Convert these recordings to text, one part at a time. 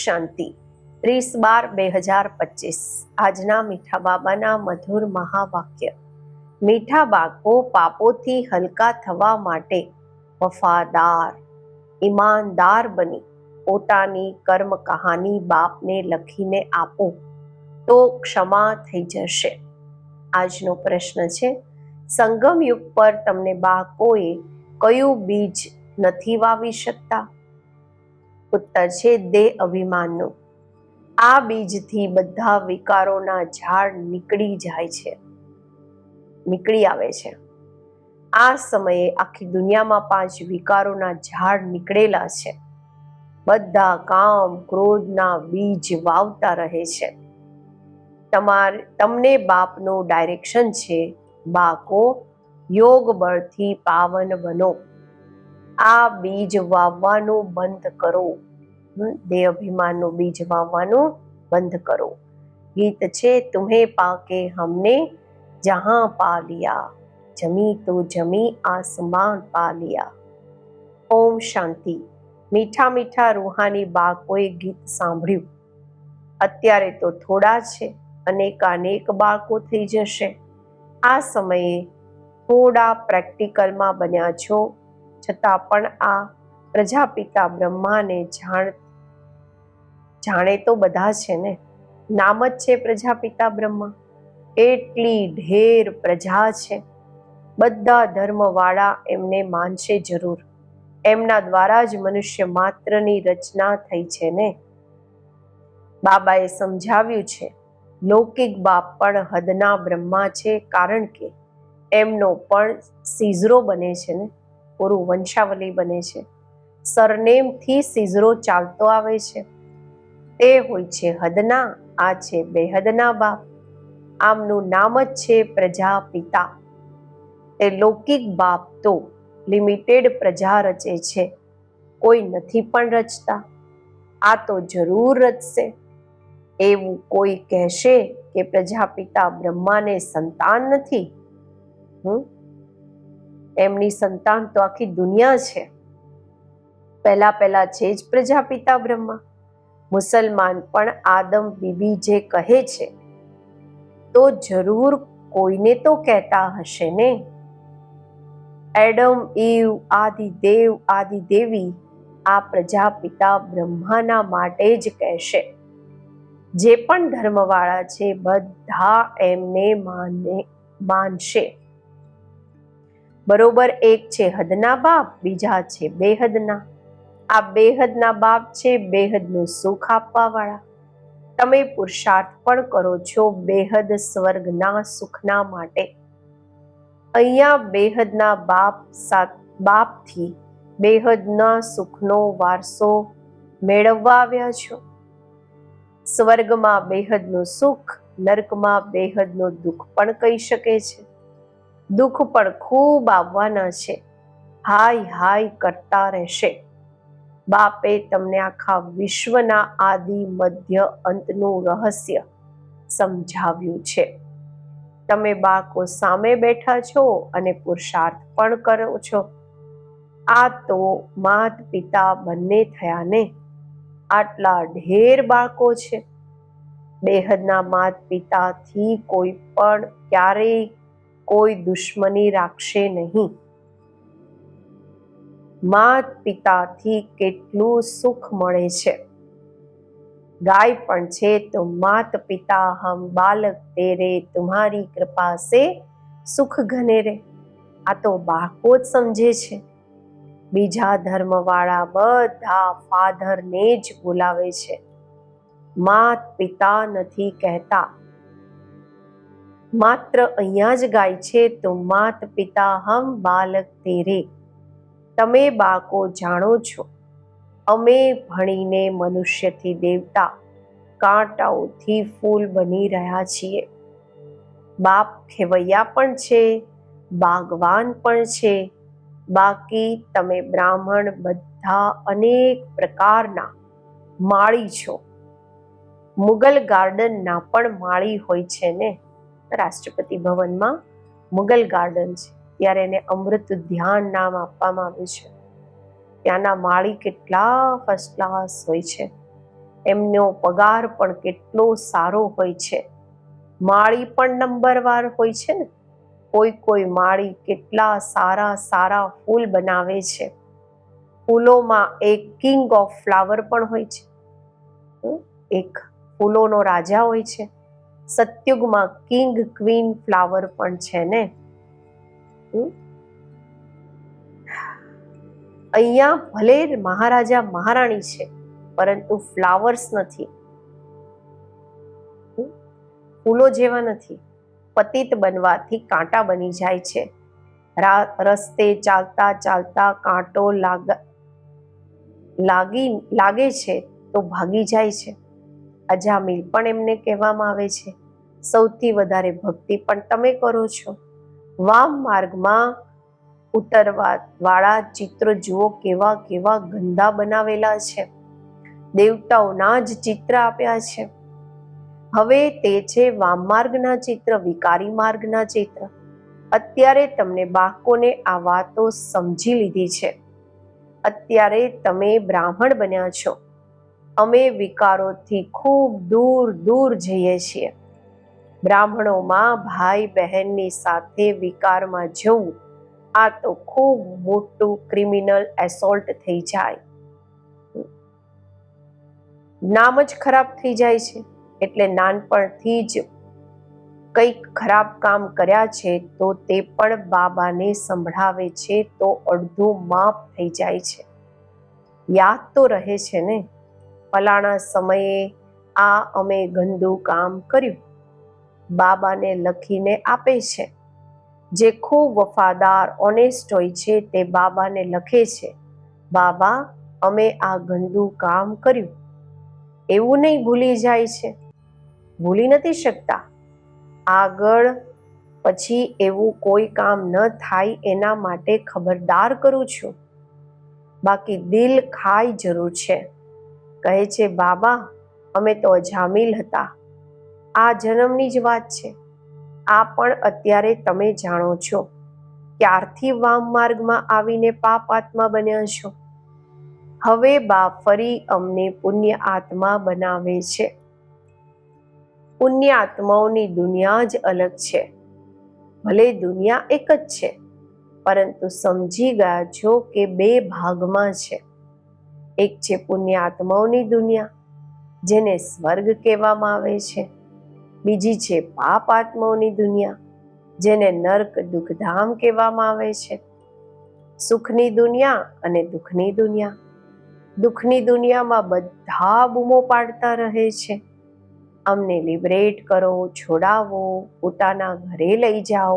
શાંતિ 30/12/2025 આજના મીઠા બાબાના મધુર મહાવાક્ય. મીઠા બાળકો પાપોથી હલકા થવા માટે વફાદાર ઈમાનદાર બની પોતાની કર્મ કહાની બાપને લખીને આપો તો ક્ષમા થઈ જશે. આજનો પ્રશ્ન છે, સંગમ યુગ પર તમને બાળકોએ કયું બીજ નથી વાવી શકતા? ઉત્તર છે દેહ અભિમાનનું. આ બીજથી બધા વિકારોના ઝાડ નીકળી આવે છે. આ સમયે આખી દુનિયામાં 5 વિકારોના ઝાડ નીકળેલા છે. બધા કામ ક્રોધના બીજ વાવતા રહે છે. તમને બાપનું ડાયરેક્શન છે, બાળકો યોગ બળથી પાવન બનો. આ બીજ વાવવાનું બંધ કરો. દેહ અભિમાનનું બીજ વાવવાનું બંધ કરો. ગીત છે, તુમ્હે પાકે હમને જહાં પા લિયા, જમી તો જમી આસમાન પા લિયા. ઓમ શાંતિ. મીઠા મીઠા રૂહાની બાળકોએ ગીત સાંભળ્યું. અત્યારે તો થોડા છે, અનેકાનેક બાળકો થઈ જશે. આ સમયે થોડા પ્રેક્ટિકલમાં બન્યા છો, છતાં પણ આ પ્રજાપિતા બ્રહ્માને જાણે તો બધા છે ને. નામ જ છે પ્રજાપિતા બ્રહ્મા. એટલી ઢેર પ્રજા છે. બધા ધર્મવાળા એમને માનશે જરૂર. એમના દ્વારા જ મનુષ્ય માત્રની રચના થઈ છે ને. બાબાએ સમજાવ્યું છે, લૌકિક બાપ પણ હદના બ્રહ્મા છે, કારણ કે એમનો પણ સીઝરો બને છે ને, પૂરું વંશાવલી બને છે. સરનેમથી સીઝરો ચાલતો આવે છે. તે હોય છે હદના, આ છે બેહદના બાપ. આમનું નામ જ છે પ્રજાપિતા. તે લૌકિક બાપ તો લિમિટેડ પ્રજા રચે છે, કોઈ નથી પણ રચતા. આ તો જરૂર રચશે. એવું કોઈ કહેશે કે પ્રજાપિતા બ્રહ્માને સંતાન નથી? એમની સંતાન તો આખી દુનિયા છે. પહેલા છે જ પ્રજાપિતા બ્રહ્મા. મુસલમાન પણ આદમ બીબી જે કહે છે, તો જરૂર કોઈને તો કહેતા હશે ને. એડમ ઈવ આદિદેવ આદિદેવી આ પ્રજાપિતા બ્રહ્માના માટે જ કહેશે. જે પણ ધર્મવાળા છે બધા એમને માનશે. બરોબર. એક છે હદના બાપ, બીજા છે બેહદના. આ બેહદના બાપ છે બેહદનું સુખ આપવા વાળા. તમે પુરુષાર્થ પણ કરો છો બેહદ સ્વર્ગના સુખના માટે. અહીંયા બેહદના બાપથી બેહદના સુખનો વારસો મેળવવા આવ્યા છો. સ્વર્ગમાં બેહદનું સુખ, નર્કમાં બેહદનું દુઃખ પણ કહી શકે છે. દુઃખ પણ ખૂબ આવવાના છે. હાય હાય કરતા રહેશે. બાપે તમને આખા વિશ્વના આદિ મધ્ય અંતનું રહસ્ય સમજાવ્યું છે. તમે બાળકો સામે બેઠા છો અને પુરુષાર્થ પણ કરો છો. આ તો માત પિતા બંને થયા ને. આટલા ઢેર બાળકો છે. બેહદના માત પિતાથી કોઈ પણ ક્યારેય કોઈ દુશ્મની રાખશે નહીં. માત પિતાથી કેટલું સુખ મળે છે. ગાય પણ છે તો માત પિતા હમ બાલક તેરે, તુમ્હારી કૃપા સે સુખ ઘને રે. આ તો બાળકો જ સમજે છે. બીજા ધર્મવાળા બધા ફાધરને જ બોલાવે છે, માત પિતા નથી કહેતા. માત્ર અહીંયા જ ગાય છે તો માત પિતા હમ બાલક તેરે. તમે બાળકો જાણો છો, અમે ભણીને મનુષ્યથી દેવતા, કાંટાઓથી ફૂલ બની રહ્યા છીએ. બાપ ખેવૈયા પણ છે, બાગવાન પણ છે. બાકી તમે બ્રાહ્મણ બધા અનેક પ્રકારના માળી છો. મુગલ ગાર્ડનના પણ માળી હોય છે ને. રાષ્ટ્રપતિ ભવનમાં મુગલ ગાર્ડન છે, ત્યારે એને અમૃત ધ્યાન નામ આપવામાં આવ્યું છે. ત્યાંના માળી કેટલા ફર્સ્ટ ક્લાસ હોય છે. એમનો પગાર પણ કેટલો સારો હોય છે. માળી પણ નંબરવાર હોય છે ને. કોઈ માળી કેટલા સારા સારા ફૂલ બનાવે છે. ફૂલોમાં એક કિંગ ઓફ ફ્લાવર પણ હોય છે, એક ફૂલોનો રાજા હોય છે. સતયુગમાં કિંગ ક્વીન ફ્લાવર પણ છે ને. અહીંયા ભલે મહારાજા મહારાણી છે, પરંતુ ફ્લાવર્સ નથી, ફૂલો જેવા નથી. પતિત બનવાથી કાંટા બની જાય છે. રસ્તે ચાલતા ચાલતા કાંટો લાગે છે તો ભાગી જાય છે. અજામિલ પણ એમને કહેવામાં આવે છે. સૌથી વધારે ભક્તિ પણ તમે કરો છો. વામ માર્ગમાં ઉતરવા વાળા ચિત્રો જુઓ કેવા કેવા ગંદા બનાવેલા છે. દેવતાઓના જ ચિત્ર આપ્યા છે. હવે તે છે વામ માર્ગના ચિત્ર, વિકારી માર્ગના ચિત્ર. અત્યારે તમને બાળકોને આ વાતો સમજી લીધી છે. અત્યારે તમે બ્રાહ્મણ બન્યા છો. અમે વિકારોથી ખૂબ દૂર દૂર જઈએ છીએ. બ્રાહ્મણોમાં ભાઈ બહેનની સાથે વિકારમાં જવું, આ તો ખૂબ મોટું ક્રિમિનલ એસોલ્ટ થઈ જાય. નામ જ ખરાબ થઈ જાય છે. એટલે નાનપણથી જ કંઈક ખરાબ કામ કર્યા છે તો તે પણ બાબાને સંભળાવે છે તો અડધું માફ થઈ જાય છે. યાદ તો રહે છે ને, ફલાણા સમયે આ અમે ગંદુ કામ કર્યું. બાબાને લખીને આપે છે. જે ખૂબ વફાદાર ઓનેસ્ટ હોય છે તે બાબાને લખે છે, બાબા અમે આ ગંદુ કામ કર્યું. એવું નહીં ભૂલી જાય છે, ભૂલી નથી શકતા. આગળ પછી એવું કોઈ કામ ન થાય એના માટે ખબરદાર કરું છું. બાકી દિલ ખાઈ જરૂર છે. કહે છે બાબા અમે તો અજામિલ હતા. આ જન્મની જ વાત છે. આ પણ અત્યારે તમે જાણો છો. ક્યારથી વામ માર્ગમાં આવીને પાપ આત્મા બન્યા છો. હવે બાપ ફરી અમને પુણ્ય આત્મા બનાવે છે. પુણ્ય આત્માઓની દુનિયા જ અલગ છે. ભલે દુનિયા એક જ છે, પરંતુ સમજી ગયા છો કે બે ભાગમાં છે. એક છે પુણ્ય આત્માઓની દુનિયા, જેને સ્વર્ગ કહેવામાં આવે છે. બીજી છે પાપ આત્માઓની દુનિયા, જેને નર્ક દુઃખધામ કહેવામાં આવે છે. સુખની દુનિયા અને દુઃખની દુનિયા. દુઃખની દુનિયામાં બધા બૂમો પાડતા રહે છે, અમને લિબરેટ કરો, છોડાવો, પોતાના ઘરે લઈ જાઓ.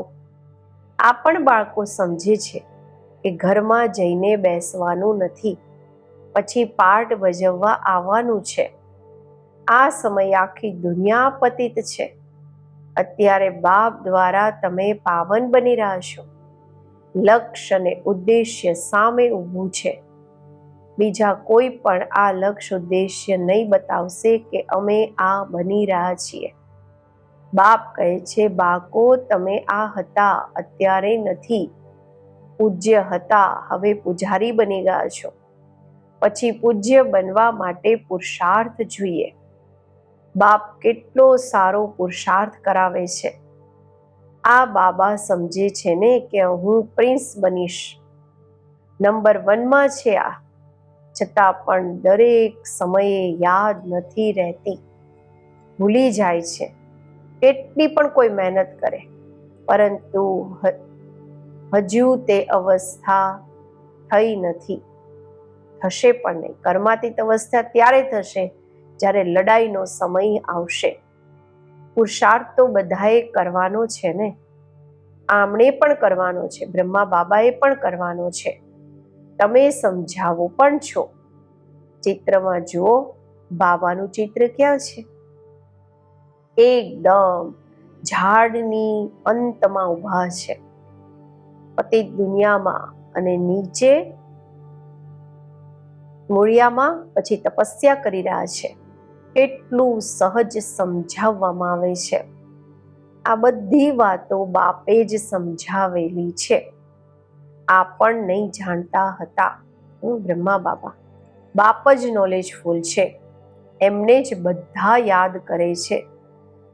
આ પણ બાળકો સમજે છે કે ઘરમાં જઈને બેસવાનું નથી, પછી પાઠ ભજવવા આવવાનું છે. આ સમય આખી દુનિયા પતિત છે. અત્યારે બાપ દ્વારા તમે પાવન બની રહ્યા છો. લક્ષ્ય અને ઉદ્દેશ્ય સામે ઊભું છે. બીજા કોઈ પણ આ લક્ષ્ય ઉદ્દેશ્ય નહીં બતાવશે કે અમે આ બની રહ્યા છીએ. બાપ કહે છે બાળકો તમે આ હતા, અત્યારે નથી. પૂજ્ય હતા, હવે પૂજારી બની ગયા છો. પછી પૂજ્ય બનવા માટે પુરુષાર્થ જોઈએ. બાપ કેટલો સારો પુરુષાર્થ કરાવે છે. આ બાબા સમજે છે ને કે હું પ્રિન્સ બનીશ. નંબર 1માં છે આ, છતાં પણ દરેક સમયે યાદ નથી રહેતી, ભૂલી જાય છે. કેટલી પણ કોઈ મહેનત કરે, પરંતુ હજુ તે અવસ્થા થઈ નથી, થશે પણ નહીં. કર્માતીત અવસ્થા ત્યારે થશે જ્યારે લડાઈનો સમય આવશે. પુરુષાર્થ તો બધાએ કરવાનો છે ને. આમણે પણ કરવાનો છે, બ્રહ્મા બાબાએ પણ કરવાનો છે. તમે સમજાવો પણ છો. ચિત્રમાં જુઓ, બાબાનું ચિત્ર ક્યાં છે? એકદમ ઝાડની અંતમાં ઊભા છે, પતિત દુનિયામાં, અને નીચે મૂળિયામાં પછી તપસ્યા કરી રહ્યા છે. કેટલું સહજ સમજાવવામાં આવે છે. આ બધી વાતો બાપે જ સમજાવેલી છે. આ પણ નહીં જાણતા હતા. બ્રહ્મા બાબા બાપ જ નોલેજફુલ છે. એમને જ બધા યાદ કરે છે.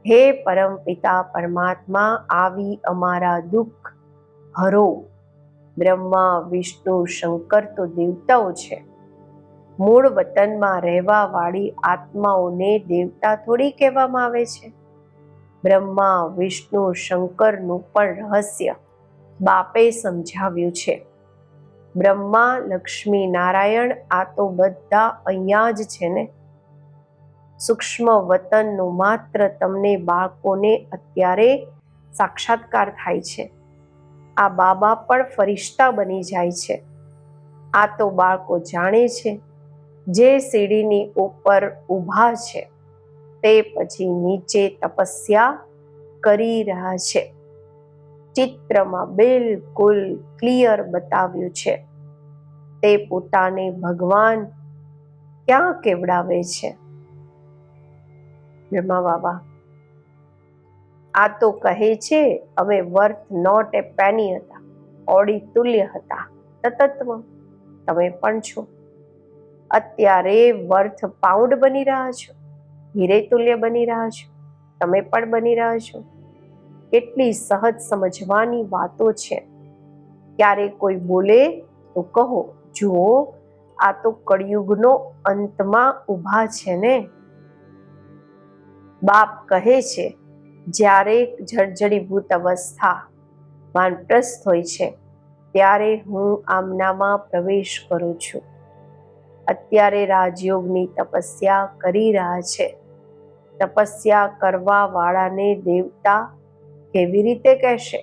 હે પરમપિતા પરમાત્મા, આવી અમારા દુઃખ હરો. બ્રહ્મા, વિષ્ણુ, શંકર તો દેવતાઓ છે. મૂળ વતનમાં રહેવા વાળી આત્માઓને દેવતા થોડી કહેવામાં આવે છે. બ્રહ્મા, વિષ્ણુ, શંકરનું પણ રહસ્ય બાપે સમજાવ્યું છે. બ્રહ્મા, લક્ષ્મી, નારાયણ આ તો બધા અહીંયા જ છે ને. સૂક્ષ્મ વતનનું માત્ર તમને બાળકોને અત્યારે સાક્ષાત્કાર થાય છે. આ બાબા પણ ફરિશ્તા બની જાય છે. આ તો બાળકો જાણે છે. જે સીડીની ઉપર ઊભા છે તે પછી નીચે તપસ્યા કરી રહ્યા છે. ચિત્રમાં બિલકુલ ક્લિયર બતાવ્યું છે. તે પોતાને ભગવાન ક્યાં કેવડાવે છે. બ્રહ્મા બાબા આ તો કહે છે અમે વર્થ નોટ એ પેની હતા, ઓડી તુલ્ય હતા. તત્વ તમે પણ છો. અત્યારે વર્થ પાઉન્ડ બની રહ્યા છો, હીરે તુલ્ય બની રહ્યા છો. તમે પણ બની રહ્યા છો. કેટલી સહજ સમજવાની વાતો છે. ક્યારે કોઈ બોલે તો કહો, જુઓ આ તો કળિયુગનો અંતમાં ઊભા છે ને. બાપ કહે છે જ્યારે જર્જરીભૂત અવસ્થા વાનપ્રસ્થ હોય છે ત્યારે હું આમનામાં પ્રવેશ કરું છું. અત્યારે રાજયોગની તપસ્યા કરી રહ્યા છે. તપસ્યા કરવા વાળાને દેવતા કેવી રીતે કહેશે?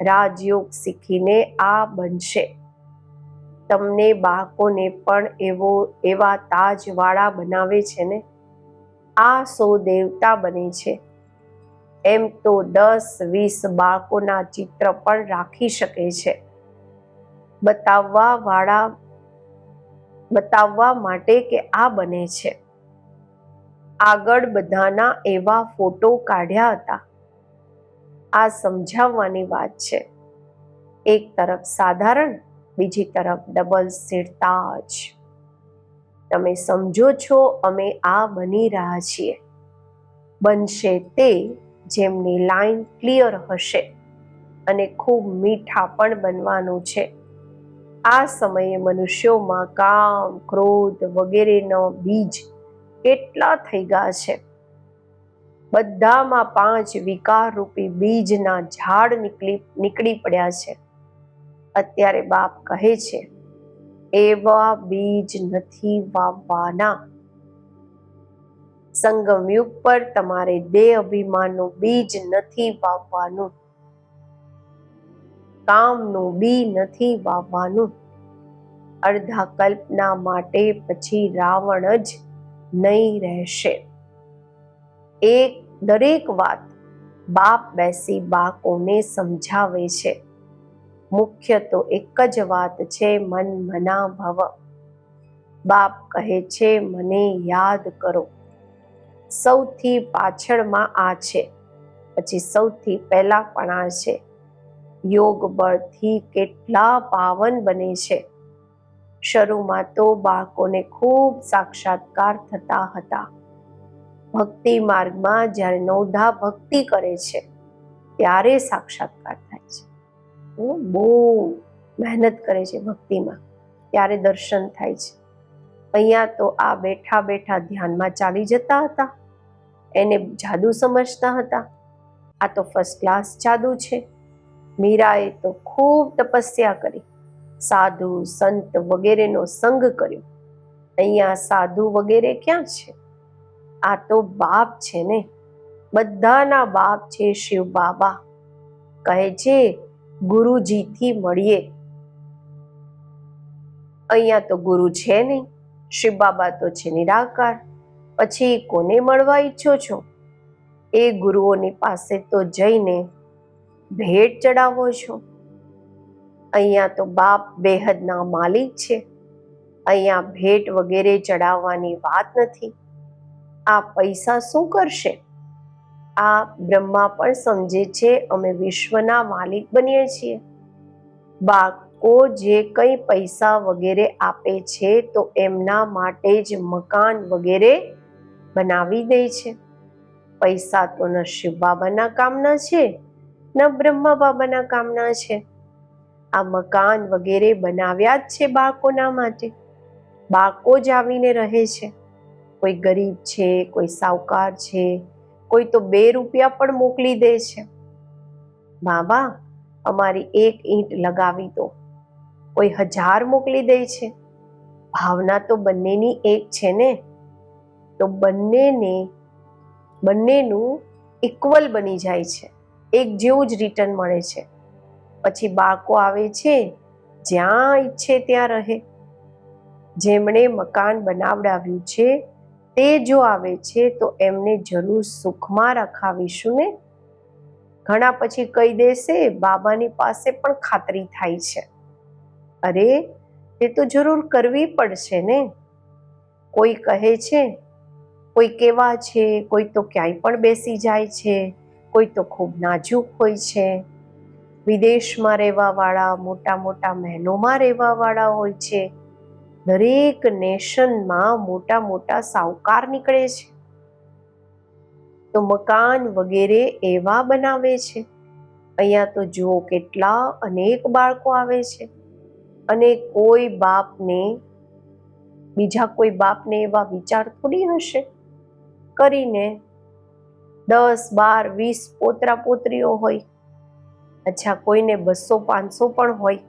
રાજયોગ શીખીને આ બનશે. તમને બાળકોને પણ એવા તાજવાળા બનાવે છે ને. આ 100 દેવતા બને છે. એમ તો 10-20 બાળકોના ચિત્ર પણ રાખી શકે છે. બતાવવા માટે કે આ બને છે. આગળ બધાના એવા ફોટો કાઢ્યા હતા. આ સમજાવવાની વાત છે. એક તરફ સાધારણ, બીજી તરફ ડબલ સિરતાજ. તમે સમજો છો અમે આ બની રહ્યા છીએ. બનશે તે જેમની લાઈન ક્લિયર હશે અને ખૂબ મીઠા પણ બનવાનું છે. આ સમયે મનુષ્યોમાં કામ, ક્રોધ વગેરેનો બીજ કેટલા થઈ ગયા છે. બધામાં 5 વિકાર રૂપી બીજના ઝાડ નીકળી પડ્યા છે. અત્યારે બાપ કહે છે એવા બીજ નથી વાવવાના. સંગમયુગ પર તમારે દેહ અભિમાનનું બીજ નથી વાવવાનું. કામનું બી નથી વાવવાનું. અડધા કલ્પના માટે પછી રાવણ જ નહીં રહેશે. દરેક વાત બાપ બેસી બાળકોને સમજાવે છે. મુખ્ય તો એક જ વાત છે, મન મના ભવ. બાપ કહે છે મને યાદ કરો. સૌથી પાછળમાં આ છે, પછી સૌથી પહેલા પણ આ છે. યોગ બળથી કેટલા પાવન બને છે. શરૂમાં તો બાળકોને ખૂબ સાક્ષાત્કાર થતા હતા. ભક્તિ માર્ગમાં જ્યારે નવધા ભક્તિ કરે છે ત્યારે સાક્ષાત્કાર થાય છે. બહુ મહેનત કરે છે ભક્તિમાં, ત્યારે દર્શન થાય છે. અહીંયા તો આ બેઠા બેઠા ધ્યાનમાં ચાલી જતા હતા. એને જાદુ સમજતા હતા. આ તો ફર્સ્ટ ક્લાસ જાદુ છે. મીરાએ તો ખૂબ તપસ્યા કરી, સાધુ સંત વગેરેનો સંગ કર્યો. અહીંયા સાધુ વગેરે ક્યાં છે? આ તો બાપ છે ને. બધાના બાપ છે શિવ બાબા. કહે છે ગુરુજીથી મળીએ. અહીંયા તો ગુરુ છે નહીં. શિવ બાબા તો છે નિરાકાર. પછી કોને મળવા ઈચ્છો છો? એ ગુરુઓની પાસે તો જઈને ભેટ ચડાવો છો. અહીંયા તો બાપ બેહદના માલિક છે. અહીંયા ભેટ વગેરે ચડાવવાની વાત નથી. આ પૈસા શું કરશે? આ બ્રહ્મા પણ સમજે છે અમે વિશ્વના માલિક બનીએ છીએ. બાળકો જે કંઈ પૈસા વગેરે આપે છે તો એમના માટે જ મકાન વગેરે બનાવી દે છે. પૈસા તો ન શિવ બાબાના કામના છે ન બ્રહ્મા બાબાના કામના છે. આ મકાન વગેરે બનાવ્યા જ છે બાળકોના માટે. બાળકો જ આવીને રહે છે. કોઈ ગરીબ છે, કોઈ સાવકાર છે, કોઈ તો 2 રૂપિયા પણ મોકલી દે છે. બાબા અમારી 1 ઈંટ લગાવી દો. કોઈ 1000 મોકલી દે છે. ભાવના તો બંનેની એક છે ને. તો બંનેનું ઇક્વલ બની જાય છે. એક જેવું જ રિટર્ન મળે છે. પછી બાળકો આવે છે, જ્યાં ઈચ્છે ત્યાં રહે. જેમણે મકાન બનાવડાવ્યું છે તે જો આવે છે તો એમને જરૂર સુખમાં રખાવીશું ને. ઘણા પછી કહી દેશે બાબાની પાસે પણ ખાતરી થાય છે. અરે તે તો જરૂર કરવી પડશે ને. કોઈ કહે છે, કોઈ કેવા છે, કોઈ તો ક્યાંય પણ બેસી જાય છે, કોઈ તો ખૂબ નાજુક હોય છે. વિદેશમાં રહેવાવાળા, મોટા મોટા મહેલોમાં રહેવાવાળા હોય છે. દરેક નેશનમાં મોટા મોટા સાહુકાર નીકળે છે. તો મકાન વગેરે એવા બનાવે છે. અહીંયા તો જુઓ કેટલા અનેક બાળકો આવે છે. અને બીજા કોઈ બાપને એવા વિચાર થોડી હશે કરીને 10, 12, 20 પોતરા પોતરીઓ હોય. અચ્છા, કોઈને 200-500 પણ હોય.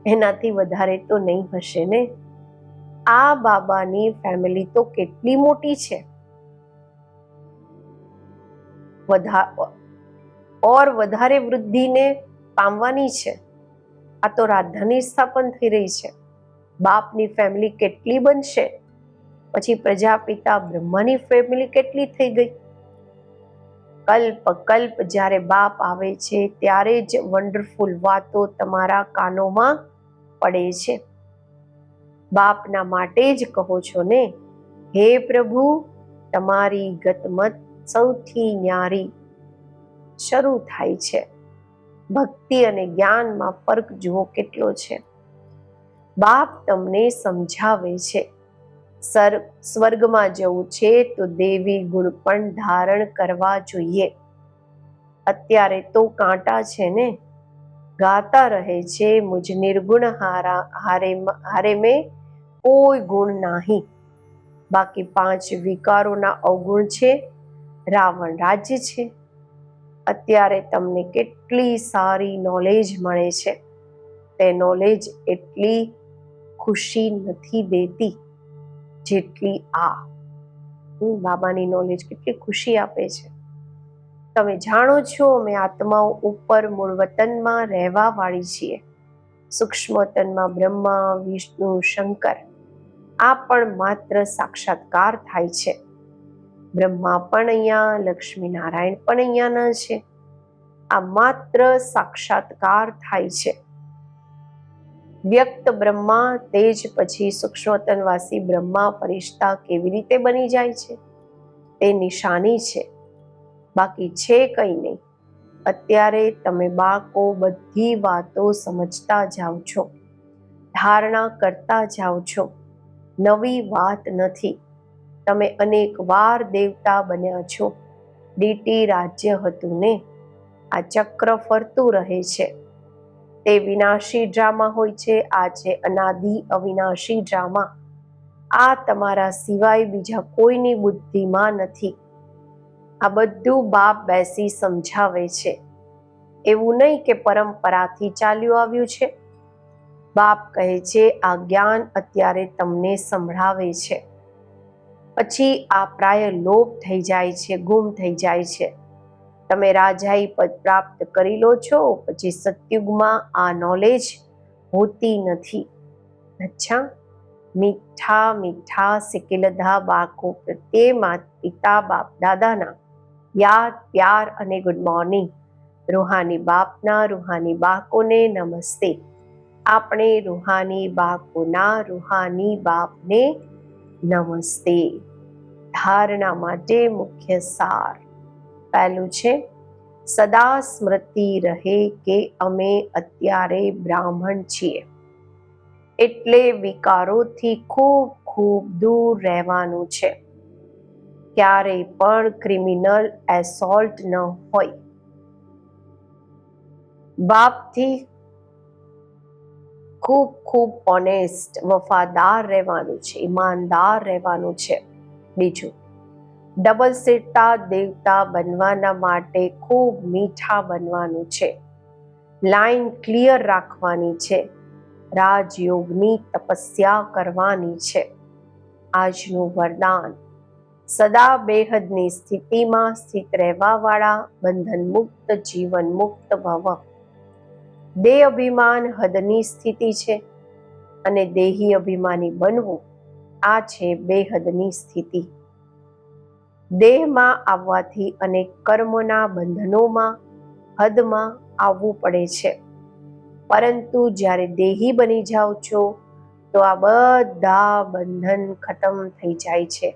એનાથી વધારે તો નહીં હશે ને. આ બાબાની ફેમિલી તો કેટલી મોટી છે. વધારે વૃદ્ધિને પામવાની છે. આ તો રાજધાની સ્થાપન થઈ રહી છે. બાપની ફેમિલી કેટલી બનશે, પછી પ્રજાપિતા બ્રહ્માની ફેમિલી કેટલી થઈ ગઈ. કલ્પ જ્યારે બાપ આવે છે ત્યારે જ વન્ડરફુલ વાતો તમારા કાનોમાં પડે છે. બાપના માટે જ કહો છો ને, હે પ્રભુ તમારી ગતમત સૌથી ન્યારી. શરૂ થાય છે. ભક્તિ અને જ્ઞાનમાં ફરક જુઓ કેટલો છે. બાપ તમને સમજાવે છે સ્વર્ગમાં જવું છે તો દેવી ગુણ પણ ધારણ કરવા જોઈએ. અત્યારે તો કાંટા છે ને. ગાતા રહે છે મુજ નિર્ગુણ હારે મેં કોઈ ગુણ નહીં. બાકી 5 વિકારોના અવગુણ છે. રાવણ રાજ્ય છે. અત્યારે તમને કેટલી સારી નોલેજ મળે છે. તે નોલેજ એટલી ખુશી નથી દેતી જેટલી આ. બાબાની નોલેજ કેટલી ખુશી આપે છે. તમે જાણો છો અમે આત્માઓ ઉપર મૂળ વતનમાં રહેવા વાળી છીએ. સૂક્ષ્મ વતનમાં બ્રહ્મા, વિષ્ણુ, શંકર. આ પણ માત્ર સાક્ષાત્કાર થાય છે. બ્રહ્મા પણ અહીંયા, લક્ષ્મી નારાયણ પણ અહીંયાના છે. આ માત્ર સાક્ષાત્કાર થાય છે. વ્યક્ત બ્રહ્મા તે જ પછી સૂક્ષ્મતનવાસી બ્રહ્મા ફરિશ્તા કેવી રીતે બની જાય છે તે નિશાની છે. બાકી છે કંઈ નહીં. અત્યારે તમે બાળકો બધી વાતો સમજતા જાઓ છો, ધારણા કરતા જાઓ છો. નવી વાત નથી. તમે અનેક વાર દેવતા બન્યા છો. ડીટી રાજ્ય હતું ને. આ ચક્ર ફરતું રહે છે. તે વિનાશી ડ્રામા હોય છે. આ છે અનાદિ અવિનાશી ડ્રામા. આ તમારા સિવાય બીજા કોઈની બુદ્ધિમાં નથી. આ બધું બાપ બેસી સમજાવે છે. એવું નહીં કે પરંપરાથી ચાલ્યું આવ્યું છે. બાપ કહે છે આ જ્ઞાન અત્યારે તમને સંભળાવે છે. પછી આ પ્રાય લોપ થઈ જાય છે, ગુમ થઈ જાય છે. તમે રાજાઈ પદ પ્રાપ્ત કરી લો છો, પછી સતયુગમાં આ નોલેજ હોતી નથી. અચ્છા, મીઠા મીઠા સિકિલધા બાળકો પ્રત્યે માતા પિતા બાપ દાદાના યાદ, પ્યાર અને ગુડ મોર્નિંગ. રૂહાની બાપના રૂહાની બાળકોને નમસ્તે. આપણે રૂહાની બાળકોના રૂહાની બાપને નમસ્તે. ધારણા માટે મુખ્ય સાર. પહેલું છે, સદા સ્મૃતિ રહે કે અમે અત્યારે બ્રાહ્મણ છીએ. એટલે વિકારોથી ખૂબ ખૂબ દૂર રહેવાનું છે. ક્યારેય પણ ક્રિમિનલ એસોલ્ટ ન હોય. બાપથી ખૂબ ખૂબ ઓનેસ્ટ, વફાદાર રહેવાનું છે, ઈમાનદાર રહેવાનું છે. બીજું, ડબલ સીટા દેવતા બનવાના માટે ખૂબ મીઠા બનવાનું છે. લાઈન ક્લિયર રાખવાની છે. રાજયોગની તપસ્યા કરવાની છે. આજનું વરદાન: સદા બેહદની સ્થિતિમાં સ્થિત રહેવાવાળા બંધન મુક્ત, જીવન મુક્ત ભવ. દેહ અભિમાન હદની સ્થિતિ છે અને દેહી અભિમાની બનવું આ છે બેહદની સ્થિતિ. દેહમાં આવવાથી અનેક કર્મોના બંધનોમાં, હદમાં આવવું પડે છે. પરંતુ જ્યારે દેહી બની જાઓ છો તો આ બધા બંધન ખતમ થઈ જાય છે.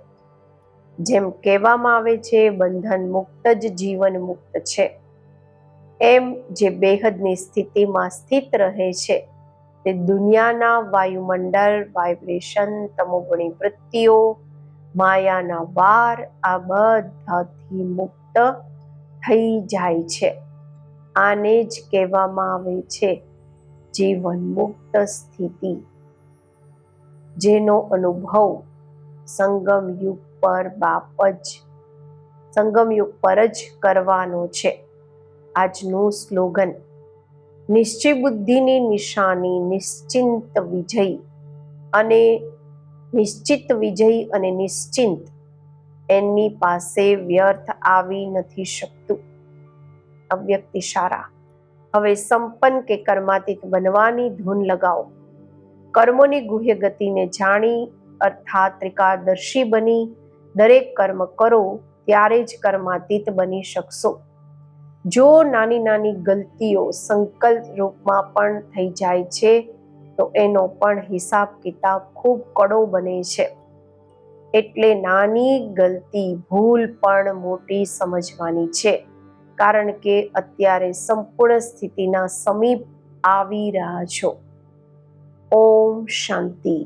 જેમ કહેવામાં આવે છે, બંધન મુક્ત જ જીવન મુક્ત છે. એમ જે બેહદની સ્થિતિમાં સ્થિત રહે છે તે દુનિયાના વાયુમંડળ, વાઇબ્રેશન, તમોગુણી વૃત્તિઓ, માયાના વાર આ બધાથી મુક્ત થઈ જાય છે. આને જ કહેવામાં આવે છે જીવન મુક્ત સ્થિતિ, જેનો અનુભવ સંગમ યુગ પર જ કરવાનો છે. આજનું સ્લોગન: નિશ્ચય બુદ્ધિની નિશાની નિશ્ચિત વિજય અને નિશ્ચિંત એની પાસે વ્યર્થ આવી નથી શકતું. અવ્યક્ત ઇશારા: હવે સંપન્ન કે કર્માતીત બનવાની ધૂન લગાવો. કર્મોની ગુહ્ય ગતિને જાણી અર્થાત ત્રિકાળદર્શી બની દરેક કર્મ કરો ત્યારે જ કર્માતીત બની શકશો. જો નાની નાની ગલતીઓ સંકલ્પ રૂપમાં પણ થઈ જાય છે તો એનો પણ હિસાબ કિતાબ ખૂબ કડો બને છે. એટલે નાની ગલતી, ભૂલ પણ મોટી સમજવાની છે, કારણ કે અત્યારે સંપૂર્ણ સ્થિતિના સમીપ આવી રહ્યા છો. ઓમ શાંતિ.